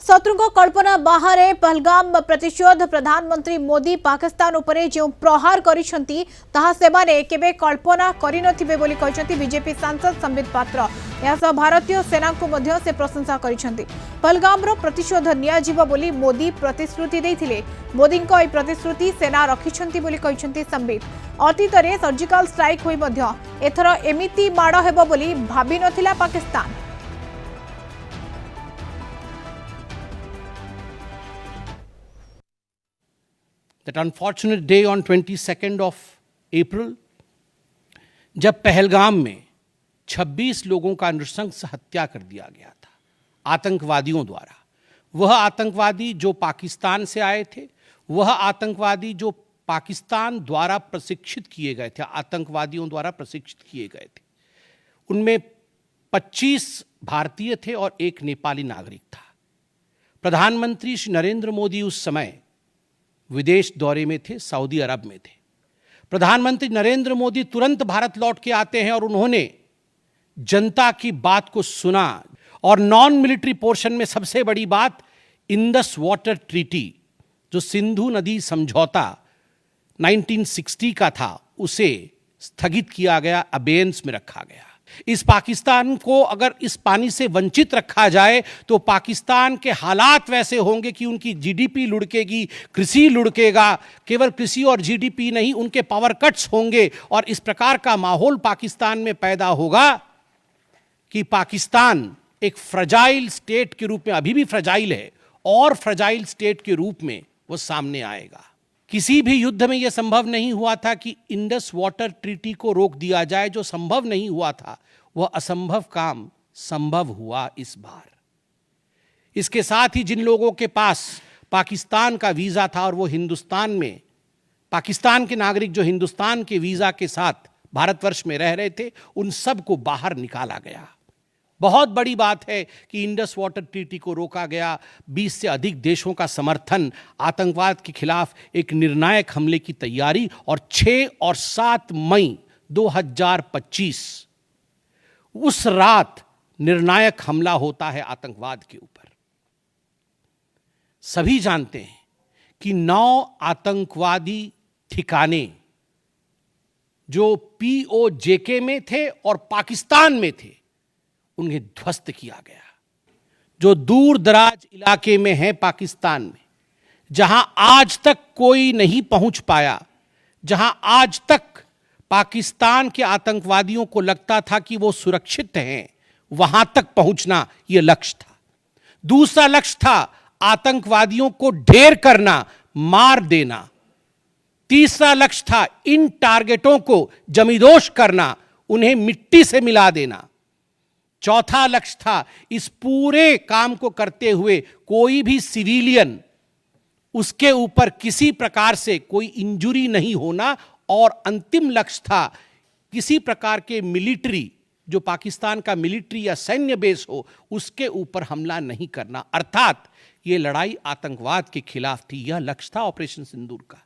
शत्रुଙ୍କ कल्पना बाहर पहलगाम प्रतिशोध प्रधानमंत्री मोदी पाकिस्तान उपरे जो प्रहार करिसेंती ताहा सेमाने केबे कल्पना करिनथिबे बोली कहचंती बीजेपी सांसद संबित पात्र। यासह भारतीय सेना को मध्य से प्रशंसा करिसेंती। पहलगाम रो प्रतिशोध निया जिवो बोली मोदी प्रतिश्रुति देथिले। मोदी को प्रतिश्रुति सेना रखिसेंती बोली कहचंती संबित। अतीत रे सर्जिकल स्ट्राइक होई मध्य एथर एमिति माड़ हेबो बोली भाबी नथिला Pakistan. That unfortunate day on 22nd of April, जब पहलगाम में 26 लोगों का नृशंस हत्या कर दिया गया था आतंकवादियों द्वारा। वह आतंकवादी जो पाकिस्तान से आए थे, वह आतंकवादी जो पाकिस्तान द्वारा प्रशिक्षित किए गए थे, आतंकवादियों द्वारा प्रशिक्षित किए गए थे। उनमें 25 भारतीय थे और एक नेपाली नागरिक था। प्रधानमंत्री श्री नरेंद्र मोदी उस समय विदेश दौरे में थे, सऊदी अरब में थे। प्रधानमंत्री नरेंद्र मोदी तुरंत भारत लौट के आते हैं और उन्होंने जनता की बात को सुना और नॉन मिलिट्री पोर्शन में सबसे बड़ी बात इंडस वाटर ट्रीटी, जो सिंधु नदी समझौता 1960 का था, उसे स्थगित किया गया, अबेयंस में रखा गया। इस पाकिस्तान को अगर इस पानी से वंचित रखा जाए तो पाकिस्तान के हालात वैसे होंगे कि उनकी जीडीपी लुढ़केगी, कृषि लुढ़केगा। केवल कृषि और जीडीपी नहीं, उनके पावर कट्स होंगे और इस प्रकार का माहौल पाकिस्तान में पैदा होगा कि पाकिस्तान एक फ्रजाइल स्टेट के रूप में, अभी भी फ्रजाइल है, और फ्रजाइल स्टेट के रूप में वो सामने आएगा। किसी भी युद्ध में यह संभव नहीं हुआ था कि इंडस वाटर ट्रीटी को रोक दिया जाए। जो संभव नहीं हुआ था वह असंभव काम संभव हुआ इस बार। इसके साथ ही जिन लोगों के पास पाकिस्तान का वीजा था और वो हिंदुस्तान में, पाकिस्तान के नागरिक जो हिंदुस्तान के वीजा के साथ भारतवर्ष में रह रहे थे, उन सब को बाहर निकाला गया। बहुत बड़ी बात है कि इंडस वाटर ट्रीटी को रोका गया। 20 से अधिक देशों का समर्थन, आतंकवाद के खिलाफ एक निर्णायक हमले की तैयारी, और 6 और 7 मई 2025 उस रात निर्णायक हमला होता है आतंकवाद के ऊपर। सभी जानते हैं कि 9 आतंकवादी ठिकाने जो POJK में थे और पाकिस्तान में थे, उन्हें ध्वस्त किया गया। जो दूर दराज इलाके में है पाकिस्तान में, जहां आज तक कोई नहीं पहुंच पाया, जहां आज तक पाकिस्तान के आतंकवादियों को लगता था कि वो सुरक्षित हैं, वहां तक पहुंचना यह लक्ष्य था। दूसरा लक्ष्य था आतंकवादियों को ढेर करना, मार देना। तीसरा लक्ष्य था इन टारगेटों को जमींदोज करना, उन्हें मिट्टी से मिला देना। चौथा लक्ष्य था इस पूरे काम को करते हुए कोई भी सिविलियन, उसके ऊपर किसी प्रकार से कोई इंजुरी नहीं होना। और अंतिम लक्ष्य था किसी प्रकार के मिलिट्री, जो पाकिस्तान का मिलिट्री या सैन्य बेस हो, उसके ऊपर हमला नहीं करना। अर्थात यह लड़ाई आतंकवाद के खिलाफ थी। यह लक्ष्य था ऑपरेशन सिंदूर का।